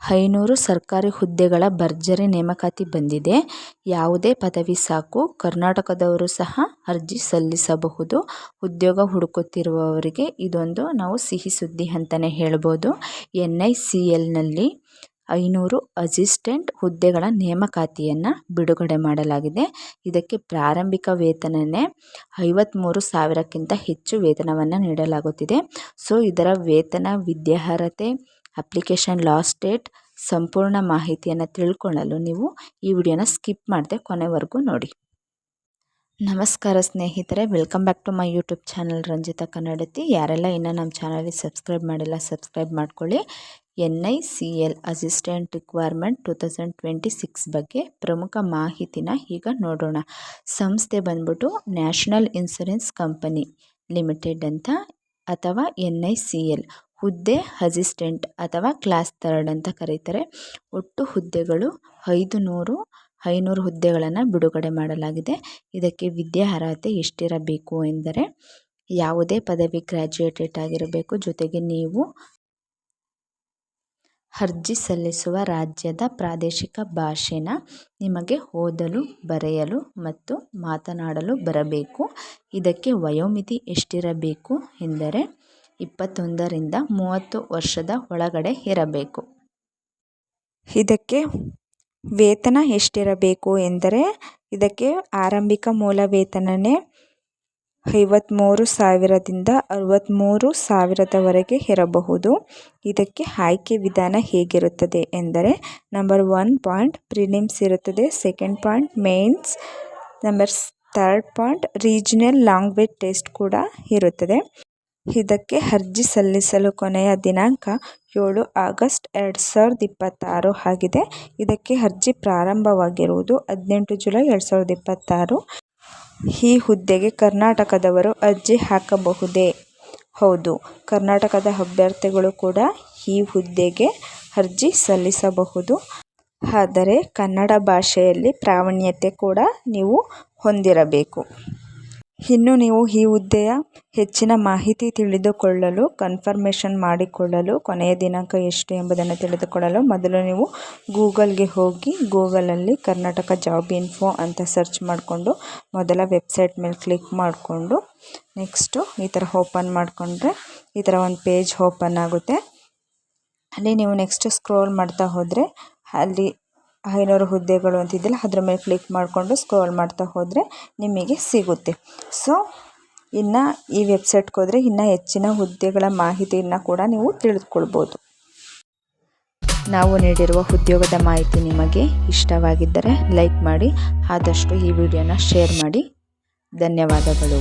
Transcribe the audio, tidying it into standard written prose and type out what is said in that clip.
500 ಸರ್ಕಾರಿ ಹುದ್ದೆಗಳ ಭರ್ಜರಿ ನೇಮಕಾತಿ ಬಂದಿದೆ. ಯಾವುದೇ ಪದವಿ ಸಾಕು, ಕರ್ನಾಟಕದವರು ಸಹ ಅರ್ಜಿ ಸಲ್ಲಿಸಬಹುದು. ಉದ್ಯೋಗ ಹುಡುಕುತ್ತಿರುವವರಿಗೆ ಇದೊಂದು ನಾವು ಸಿಹಿ ಸುದ್ದಿ ಅಂತಲೇ ಹೇಳ್ಬೋದು. NICLನಲ್ಲಿ 500 ಅಸಿಸ್ಟೆಂಟ್ ಹುದ್ದೆಗಳ ನೇಮಕಾತಿಯನ್ನು ಬಿಡುಗಡೆ ಮಾಡಲಾಗಿದೆ. ಇದಕ್ಕೆ ಪ್ರಾರಂಭಿಕ ವೇತನನೇ 53,000ಕ್ಕಿಂತ ಹೆಚ್ಚು ವೇತನವನ್ನು ನೀಡಲಾಗುತ್ತಿದೆ. ಸೊ ಇದರ ವೇತನ, ವಿದ್ಯಾರ್ಹತೆ, ಅಪ್ಲಿಕೇಶನ್ ಲಾಸ್ಟ್ ಡೇಟ್ ಸಂಪೂರ್ಣ ಮಾಹಿತಿಯನ್ನು ತಿಳ್ಕೊಳ್ಳಲು ನೀವು ಈ ವಿಡಿಯೋನ ಸ್ಕಿಪ್ ಮಾಡದೆ ಕೊನೆವರೆಗೂ ನೋಡಿ. ನಮಸ್ಕಾರ ಸ್ನೇಹಿತರೆ, welcome back to my YouTube channel Ranjitha Kannadathi. ಯಾರೆಲ್ಲ ಇನ್ನೂ ನಮ್ಮ ಚಾನಲ್ಗೆ ಸಬ್ಸ್ಕ್ರೈಬ್ ಮಾಡಿಲ್ಲ ಸಬ್ಸ್ಕ್ರೈಬ್ ಮಾಡ್ಕೊಳ್ಳಿ. NICL ಅಸಿಸ್ಟೆಂಟ್ ರಿಕ್ವೈರ್ಮೆಂಟ್ 2026 ಬಗ್ಗೆ ಪ್ರಮುಖ ಮಾಹಿತಿನ ಈಗ ನೋಡೋಣ. ಸಂಸ್ಥೆ ಬಂದ್ಬಿಟ್ಟು ನ್ಯಾಷನಲ್ ಇನ್ಶೂರೆನ್ಸ್ ಕಂಪನಿ ಲಿಮಿಟೆಡ್ ಅಂತ ಅಥವಾ NICL. ಹುದ್ದೆ ಅಸಿಸ್ಟೆಂಟ್ ಅಥವಾ ಕ್ಲಾಸ್ 3 ಅಂತ ಕರೀತಾರೆ. ಒಟ್ಟು ಹುದ್ದೆಗಳು 500 ಹುದ್ದೆಗಳನ್ನು ಬಿಡುಗಡೆ ಮಾಡಲಾಗಿದೆ. ಇದಕ್ಕೆ ವಿದ್ಯಾರ್ಹತೆ ಎಷ್ಟಿರಬೇಕು ಎಂದರೆ ಯಾವುದೇ ಪದವಿ ಗ್ರ್ಯಾಜುಯೇಟೆಡ್ ಆಗಿರಬೇಕು. ಜೊತೆಗೆ ನೀವು ಅರ್ಜಿ ಸಲ್ಲಿಸುವ ರಾಜ್ಯದ ಪ್ರಾದೇಶಿಕ ಭಾಷೆನ ನಿಮಗೆ ಓದಲು, ಬರೆಯಲು ಮತ್ತು ಮಾತನಾಡಲು ಬರಬೇಕು. ಇದಕ್ಕೆ ವಯೋಮಿತಿ ಎಷ್ಟಿರಬೇಕು ಎಂದರೆ 21ರಿಂದ 30 ವರ್ಷದ ಒಳಗಡೆ ಇರಬೇಕು. ಇದಕ್ಕೆ ವೇತನ ಎಷ್ಟಿರಬೇಕು ಎಂದರೆ ಇದಕ್ಕೆ ಆರಂಭಿಕ ಮೂಲ ವೇತನನೇ 53,000ದಿಂದ 63,000ವರೆಗೆ ಇರಬಹುದು. ಇದಕ್ಕೆ ಆಯ್ಕೆ ವಿಧಾನ ಹೇಗಿರುತ್ತದೆ ಎಂದರೆ ನಂಬರ್ 1 ಪಾಯಿಂಟ್ ಪ್ರಿಲಿಮ್ಸ್ ಇರುತ್ತದೆ, second point mains, number 3 point regional language test ಕೂಡ ಇರುತ್ತದೆ. ಇದಕ್ಕೆ ಅರ್ಜಿ ಸಲ್ಲಿಸಲು ಕೊನೆಯ ದಿನಾಂಕ 7 ಆಗಸ್ಟ್ 2026 ಆಗಿದೆ. ಇದಕ್ಕೆ ಅರ್ಜಿ ಪ್ರಾರಂಭವಾಗಿರುವುದು 18 ಜುಲೈ 2026. ಈ ಹುದ್ದೆಗೆ ಕರ್ನಾಟಕದವರು ಅರ್ಜಿ ಹಾಕಬಹುದೇ? ಹೌದು, ಕರ್ನಾಟಕದ ಅಭ್ಯರ್ಥಿಗಳು ಕೂಡ ಈ ಹುದ್ದೆಗೆ ಅರ್ಜಿ ಸಲ್ಲಿಸಬಹುದು. ಆದರೆ ಕನ್ನಡ ಭಾಷೆಯಲ್ಲಿ ಪ್ರಾವೀಣ್ಯತೆ ಕೂಡ ನೀವು ಹೊಂದಿರಬೇಕು. ಇನ್ನು ನೀವು ಈ ಹುದ್ದೆಯ ಹೆಚ್ಚಿನ ಮಾಹಿತಿ ತಿಳಿದುಕೊಳ್ಳಲು, ಕನ್ಫರ್ಮೇಷನ್ ಮಾಡಿಕೊಳ್ಳಲು, ಕೊನೆಯ ದಿನಾಂಕ ಎಷ್ಟು ಎಂಬುದನ್ನು ತಿಳಿದುಕೊಳ್ಳಲು ಮೊದಲು ನೀವು ಗೂಗಲ್ಗೆ ಹೋಗಿ ಗೂಗಲಲ್ಲಿ ಕರ್ನಾಟಕ ಜಾಬ್ ಇನ್ಫೋ ಅಂತ ಸರ್ಚ್ ಮಾಡಿಕೊಂಡು ಮೊದಲ ವೆಬ್ಸೈಟ್ ಮೇಲೆ ಕ್ಲಿಕ್ ಮಾಡಿಕೊಂಡು ನೆಕ್ಸ್ಟು ಈ ಥರ ಓಪನ್ ಮಾಡಿಕೊಂಡ್ರೆ ಈ ಥರ ಒಂದು ಪೇಜ್ ಓಪನ್ ಆಗುತ್ತೆ. ಅಲ್ಲಿ ನೀವು ನೆಕ್ಸ್ಟ್ ಸ್ಕ್ರೋಲ್ ಮಾಡ್ತಾ ಹೋದರೆ ಅಲ್ಲಿ 500 ಹುದ್ದೆಗಳು ಅಂತಿದ್ದಿಲ್ಲ, ಅದ್ರ ಮೇಲೆ ಕ್ಲಿಕ್ ಮಾಡಿಕೊಂಡು ಸ್ಕ್ರೋಲ್ ಮಾಡ್ತಾ ಹೋದರೆ ನಿಮಗೆ ಸಿಗುತ್ತೆ. ಸೊ ಇನ್ನು ಈ ವೆಬ್ಸೈಟ್ಗೆ ಹೋದರೆ ಇನ್ನೂ ಹೆಚ್ಚಿನ ಹುದ್ದೆಗಳ ಮಾಹಿತಿಯನ್ನು ಕೂಡ ನೀವು ತಿಳಿದುಕೊಳ್ಬೋದು. ನಾವು ನೀಡಿರುವ ಉದ್ಯೋಗದ ಮಾಹಿತಿ ನಿಮಗೆ ಇಷ್ಟವಾಗಿದ್ದರೆ ಲೈಕ್ ಮಾಡಿ, ಆದಷ್ಟು ಈ ವಿಡಿಯೋನ ಶೇರ್ ಮಾಡಿ. ಧನ್ಯವಾದಗಳು.